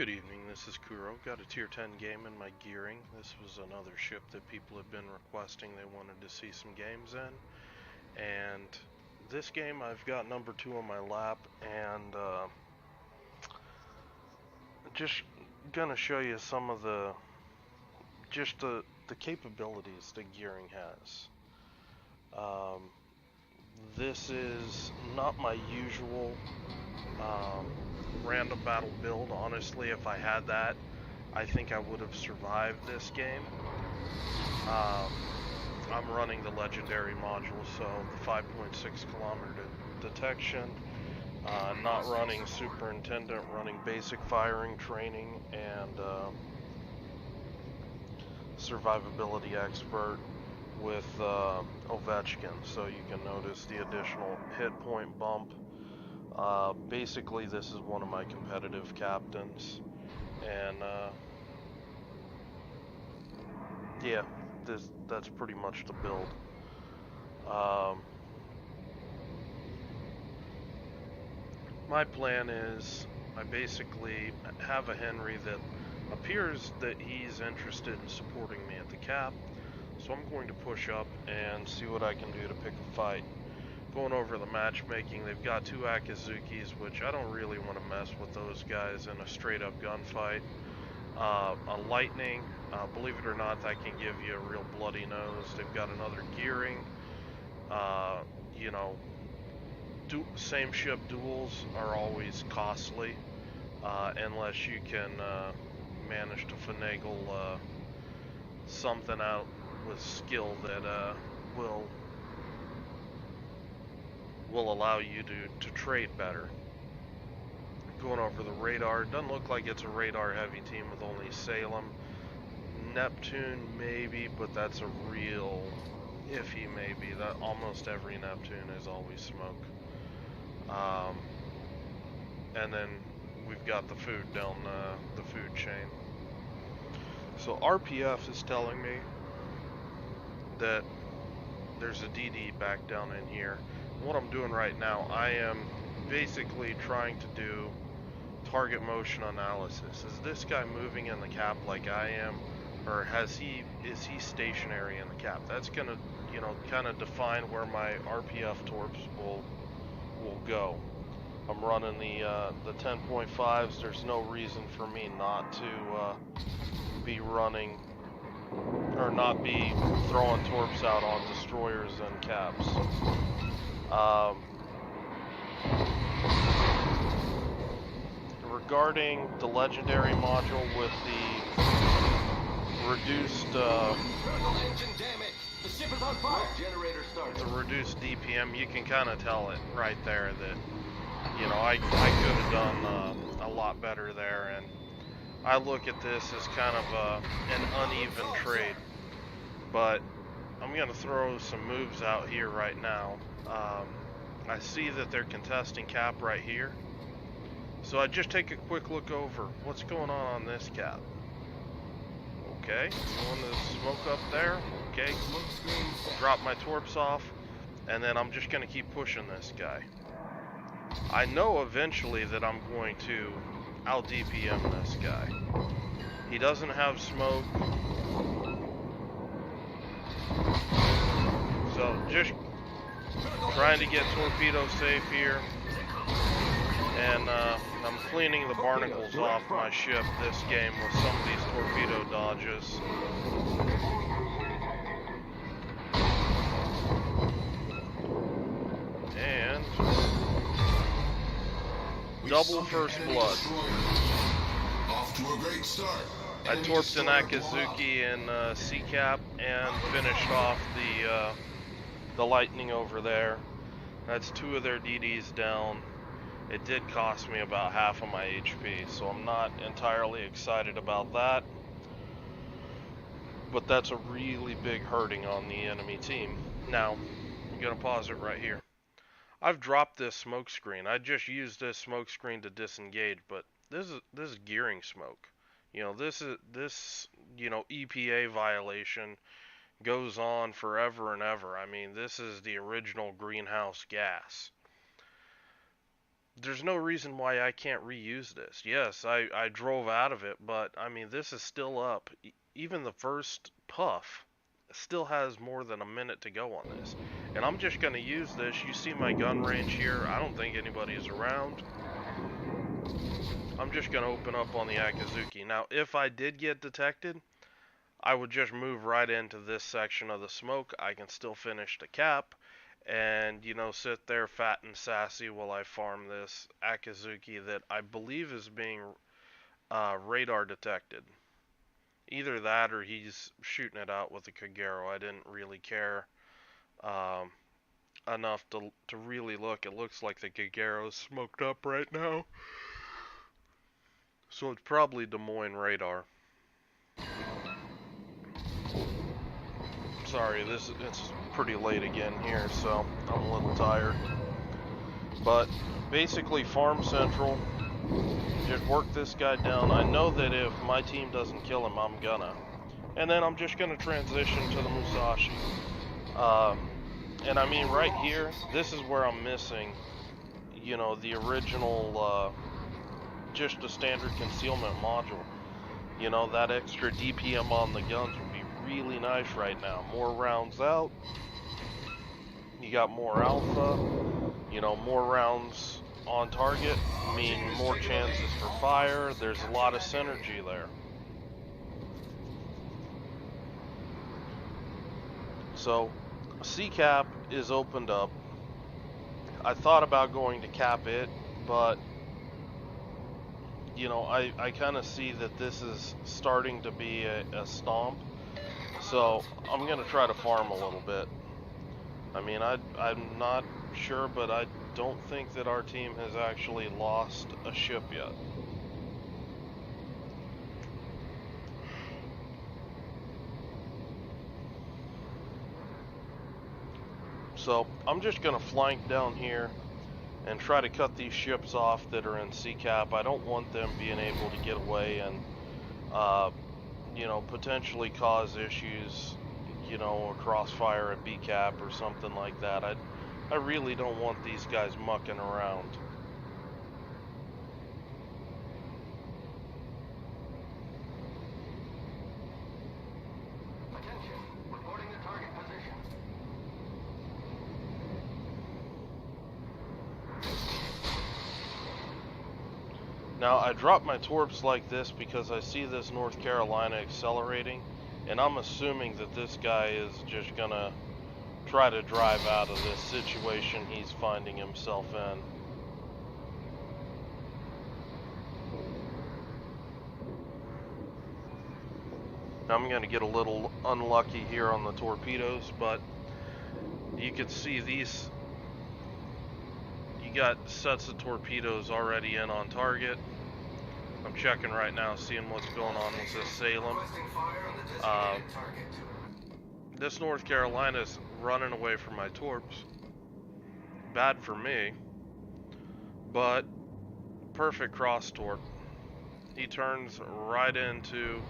Good evening, this is Kuro. Got a tier 10 game in my gearing. This was another ship that people have been requesting they wanted to see some games in. And this game I've got number 2 on my lap and just gonna show you some of the capabilities that gearing has. Um, this is not my usual random battle build. Honestly, if I had that, I think I would have survived this game. I'm running the legendary module, so the 5.6 kilometer detection, not running superintendent, running basic firing training, and survivability expert with Ovechkin, so you can notice the additional hit point bump. Basically, this is one of my competitive captains, and yeah, that's pretty much the build. My plan is I basically have a Henry that appears that he's interested in supporting me at the cap, so I'm going to push up and see what I can do to pick a fight. Going over the matchmaking, they've got two Akizukis, which I don't really want to mess with those guys in a straight up gunfight. A Lightning, believe it or not, that can give you a real bloody nose. They've got another Gearing. You know, same ship duels are always costly, unless you can manage to finagle something out with skill that will allow you to trade better. Going over the radar, it doesn't look like it's a radar heavy team with only Salem. Neptune maybe, but that's a real iffy maybe. That almost every Neptune is always smoke. And then we've got the food down the food chain. So RPF is telling me that there's a DD back down in here. What I'm doing right now, I am basically trying to do target motion analysis. Is this guy moving in the cap like I am, or is he stationary in the cap? That's gonna, kind of define where my RPF torps will go. I'm running the 10.5s. There's no reason for me not to be running or not be throwing torps out on destroyers and caps. Regarding the legendary module with the reduced reduced DPM, you can kind of tell it right there that I could have done a lot better there, and I look at this as kind of an uneven trade, but I'm going to throw some moves out here right now. I see that they're contesting cap right here, so I just take a quick look over what's going on this cap. Okay, going to smoke up there. Okay, drop my torps off, and then I'm just going to keep pushing this guy. I know eventually that I'm going to out DPM this guy. He doesn't have smoke, so just trying to get torpedo safe here, and I'm cleaning the barnacles off my ship this game with some of these torpedo dodges. And double first blood. Off to a great start. I torped an Akizuki in C-cap and finished off the Lightning over there. That's two of their DDs down. It did cost me about half of my HP, so I'm not entirely excited about that. But that's a really big hurting on the enemy team. Now, I'm going to pause it right here. I've dropped this smoke screen. I just used this smoke screen to disengage, but this is gearing smoke. This EPA violation goes on forever and ever. I mean, this is the original greenhouse gas. there's no reason why I can't reuse this. Yes, I drove out of it, but I mean, this is still up. Even the first puff still has more than a minute to go on this. And I'm just going to use this. You see my gun range here. I don't think anybody's around. I'm just going to open up on the Akizuki. Now, if I did get detected, I would just move right into this section of the smoke. I can still finish the cap and, you know, sit there fat and sassy while I farm this Akizuki that I believe is being radar detected. Either that or he's shooting it out with a Kagero. I didn't really care enough to really look. It looks like the Kagero's smoked up right now. So it's probably Des Moines radar. Sorry, it's pretty late again here, so I'm a little tired. But basically Farm Central, just work this guy down. I know that if my team doesn't kill him, I'm gonna. And then I'm just gonna transition to the Musashi. And I mean right here, this is where I'm missing, you know, the original, just a standard concealment module. You know, that extra DPM on the guns would be really nice right now. More rounds out, you got more alpha, you know, more rounds on target mean more chances for fire. There's a lot of synergy there. So C-cap is opened up. I thought about going to cap it, but you know, I kind of see that this is starting to be a stomp, so I'm gonna try to farm a little bit. I mean, I'm not sure, but I don't think that our team has actually lost a ship yet. So I'm just gonna flank down here and try to cut these ships off that are in C-cap. I don't want them being able to get away and, you know, potentially cause issues, you know, a crossfire at B-cap or something like that. I really don't want these guys mucking around. Attention, reporting the target position. Now, I drop my torps like this because I see this North Carolina accelerating, and I'm assuming that this guy is just gonna try to drive out of this situation he's finding himself in. Now, I'm gonna get a little unlucky here on the torpedoes, but you can see these. You got sets of torpedoes already in on target. I'm checking right now, seeing what's going on with this Salem. This North Carolina's running away from my torps. Bad for me, but perfect cross torp. He turns right into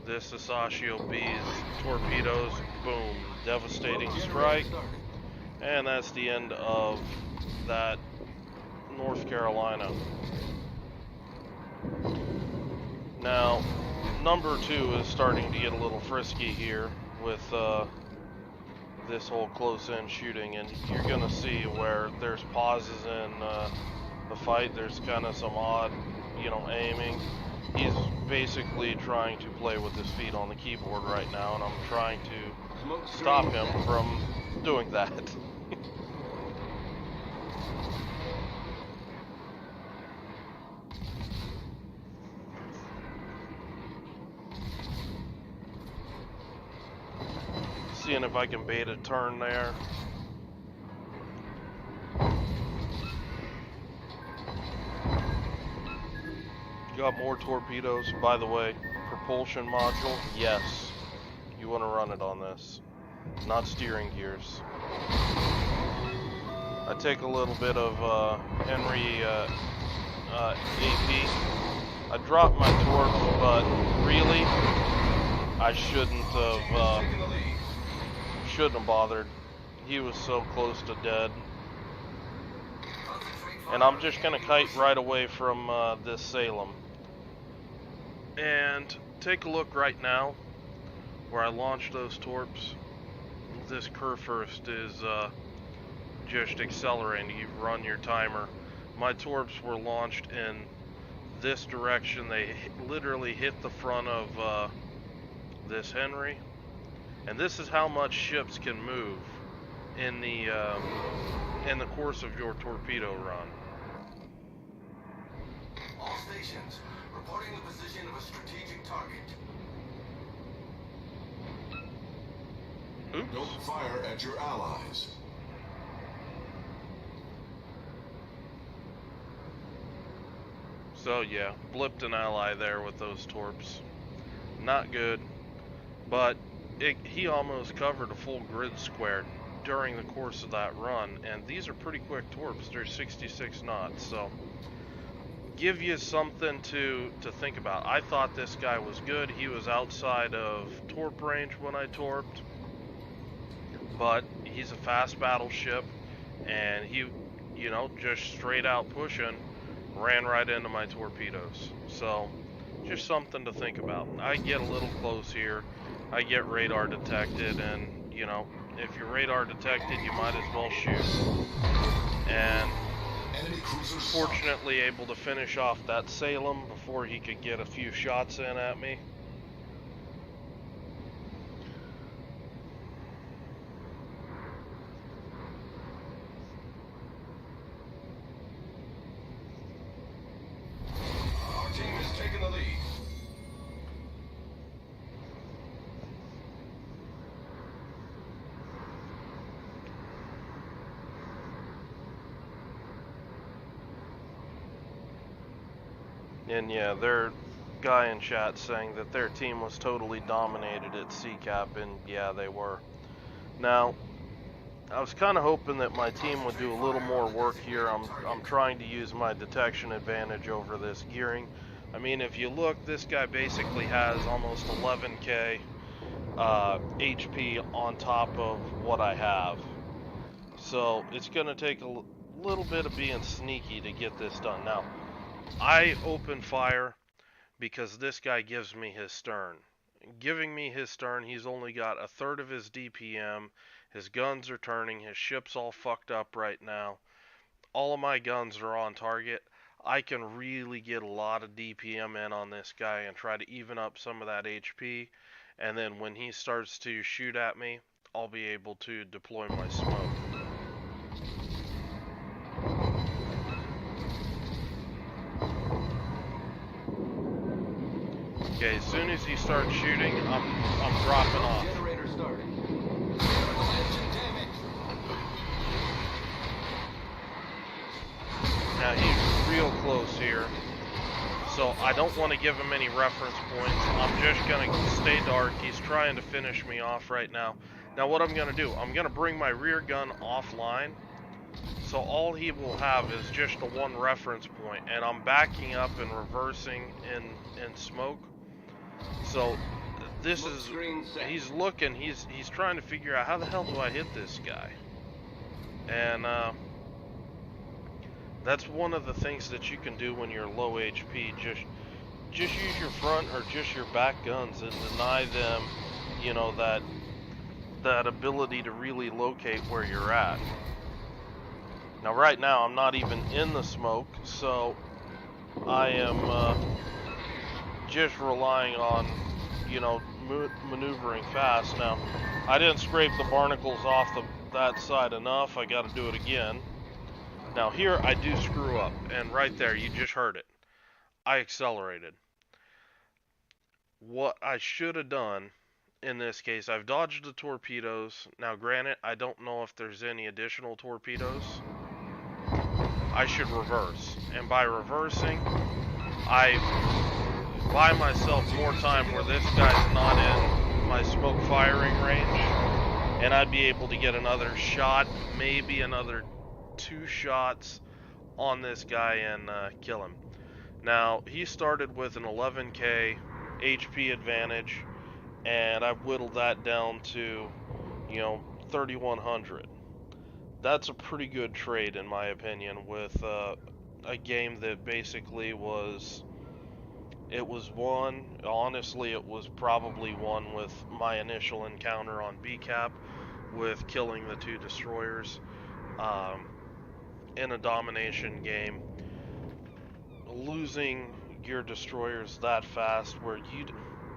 this Sasashio B's torpedoes. Boom, devastating strike, and that's the end of that North Carolina. Now, number 2 is starting to get a little frisky here with this whole close-in shooting, and you're gonna see where there's pauses in the fight. There's kind of some odd, you know, aiming. He's basically trying to play with his feet on the keyboard right now, and I'm trying to stop him from doing that. Seeing if I can bait a turn there. Got more torpedoes. By the way, propulsion module, yes. You want to run it on this. Not steering gears. I take a little bit of Henry AP. I dropped my torque, but really, I shouldn't have bothered. He was so close to dead. Concentrate And I'm just going to kite right away from this Salem. And take a look right now where I launched those torps. This Kurfürst is just accelerating. You run your timer. My torps were launched in this direction. They literally hit the front of this Henry. And this is how much ships can move in the course of your torpedo run. All stations, reporting the position of a strategic target. Oops. Don't fire at your allies. So yeah, blipped an ally there with those torps. Not good, but he almost covered a full grid square during the course of that run, and these are pretty quick torps. They're 66 knots, so give you something to think about. I thought this guy was good. He was outside of torp range when I torped, but he's a fast battleship, and he, you know, just straight out pushing, ran right into my torpedoes. So just something to think about. I get a little close here. I get radar detected, and you know, if you're radar detected, you might as well shoot. And fortunately able to finish off that Salem before he could get a few shots in at me. Our team is taking the lead. And yeah, their guy in chat saying that their team was totally dominated at CCAP, and yeah, they were. Now, I was kind of hoping that my team would do a little more work here. I'm trying to use my detection advantage over this gearing. I mean, if you look, this guy basically has almost 11k HP on top of what I have. So it's going to take a little bit of being sneaky to get this done. Now, I open fire because this guy gives me his stern. Giving me his stern, he's only got a third of his DPM. His guns are turning. His ship's all fucked up right now. All of my guns are on target. I can really get a lot of DPM in on this guy and try to even up some of that HP. And then when he starts to shoot at me, I'll be able to deploy my smoke. Okay, as soon as he starts shooting, I'm dropping off. Generator starting. Chemical engine damage. Now he's real close here, so I don't want to give him any reference points. I'm just going to stay dark. He's trying to finish me off right now. Now what I'm going to do, I'm going to bring my rear gun offline, so all he will have is just a one reference point, and I'm backing up and reversing in smoke. So this is, he's looking, he's trying to figure out how the hell do I hit this guy. And that's one of the things that you can do when you're low HP. Just use your front or just your back guns and deny them, you know, that ability to really locate where you're at. Now right now I'm not even in the smoke, so I am just relying on, you know, maneuvering fast. Now I didn't scrape the barnacles off that side enough. I got to do it again. Now here I do screw up, and right there you just heard it. I accelerated. What I should have done in this case, I've dodged the torpedoes. Now granted, I don't know if there's any additional torpedoes. I should reverse, and by reversing, I buy myself more time where this guy's not in my smoke firing range, and I'd be able to get another shot, maybe another 2 shots on this guy and kill him. Now he started with an 11k HP advantage, and I've whittled that down to, you know, 3100. that's a pretty good trade in my opinion with a game that basically was, it was won, honestly it was probably won with my initial encounter on BCAP with killing the 2 destroyers in a domination game. Losing your destroyers that fast where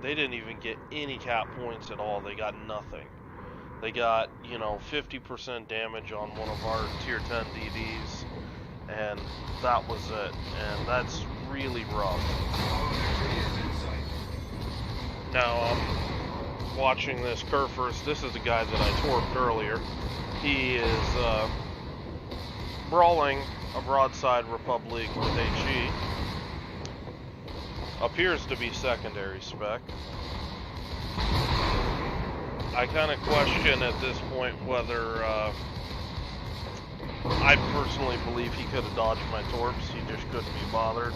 they didn't even get any cap points at all, they got nothing. They got, 50% damage on one of our tier 10 DDs, and that was it. And that's really rough. Now I'm watching this Kerfurs. This is the guy that I torped earlier. He is brawling a broadside Republic with HE. Appears to be secondary spec. I kind of question at this point whether I personally believe he could have dodged my torps. He just couldn't be bothered.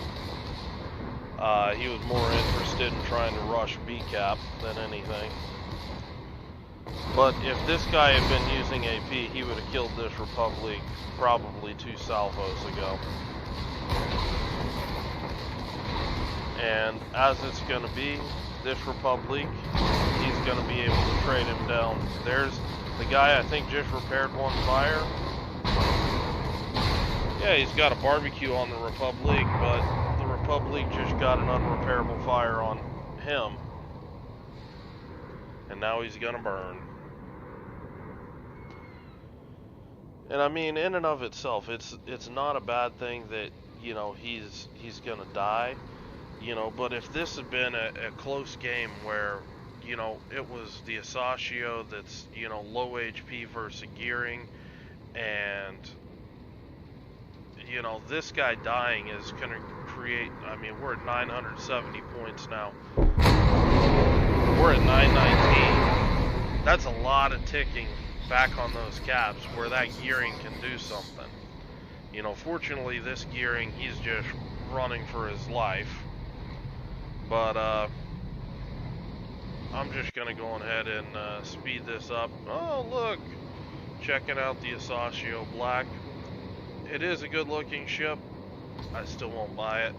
He was more interested in trying to rush BCAP than anything. But if this guy had been using AP, he would have killed this Republic probably 2 salvos ago. And as it's going to be, this Republic, he's going to be able to trade him down. There's the guy I think just repaired 1 fire. Yeah, he's got a barbecue on the Republic, but the Republic just got an unrepairable fire on him. And now he's going to burn. And I mean, in and of itself, it's not a bad thing that, he's going to die. But if this had been a close game where, it was the Asashio that's, low HP versus Gearing, and, this guy dying is going to create, I mean, we're at 970 points now. We're at 919. That's a lot of ticking back on those caps where that Gearing can do something. Fortunately, this Gearing, he's just running for his life. But, I'm just going to go ahead and speed this up. Oh, look! Checking out the Asashio Black. It is a good looking ship. I still won't buy it.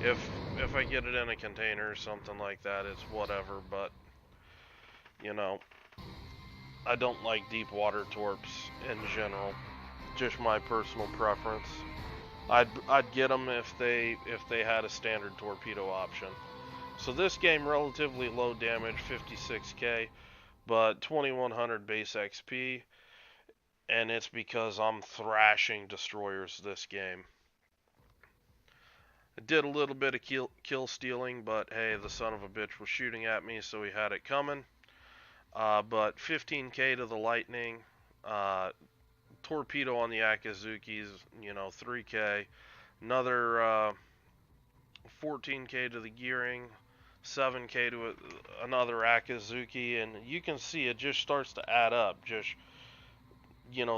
If I get it in a container or something like that, it's whatever. But, I don't like deep water torps in general. Just my personal preference. I'd get them if they had a standard torpedo option. So this game, relatively low damage, 56k, but 2100 base XP, and it's because I'm thrashing destroyers this game. I did a little bit of kill stealing, but hey, the son of a bitch was shooting at me, so he had it coming. But 15k to the Lightning, torpedo on the Akazukis, 3k, another 14k to the Gearing, 7k to another Akazuki, and you can see it just starts to add up. Just,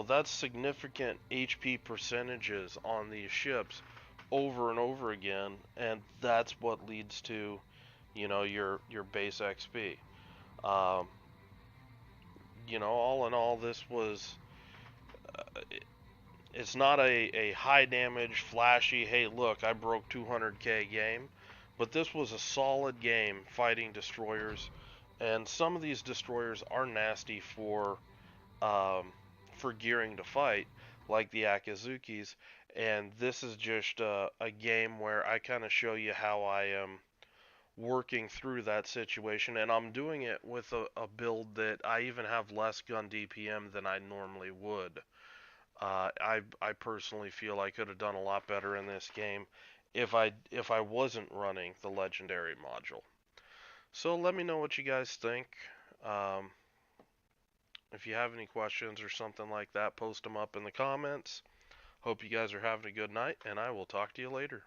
that's significant HP percentages on these ships over and over again, and that's what leads to, your base XP. All in all, this was, it's not a high damage, flashy, hey look, I broke 200k game, but this was a solid game fighting destroyers, and some of these destroyers are nasty for Gearing to fight, like the Akazukis, and this is just a game where I kind of show you how I am working through that situation, and I'm doing it with a build that I even have less gun DPM than I normally would. I personally feel I could have done a lot better in this game if I wasn't running the legendary module. So let me know what you guys think. If you have any questions or something like that, post them up in the comments. Hope you guys are having a good night, and I will talk to you later.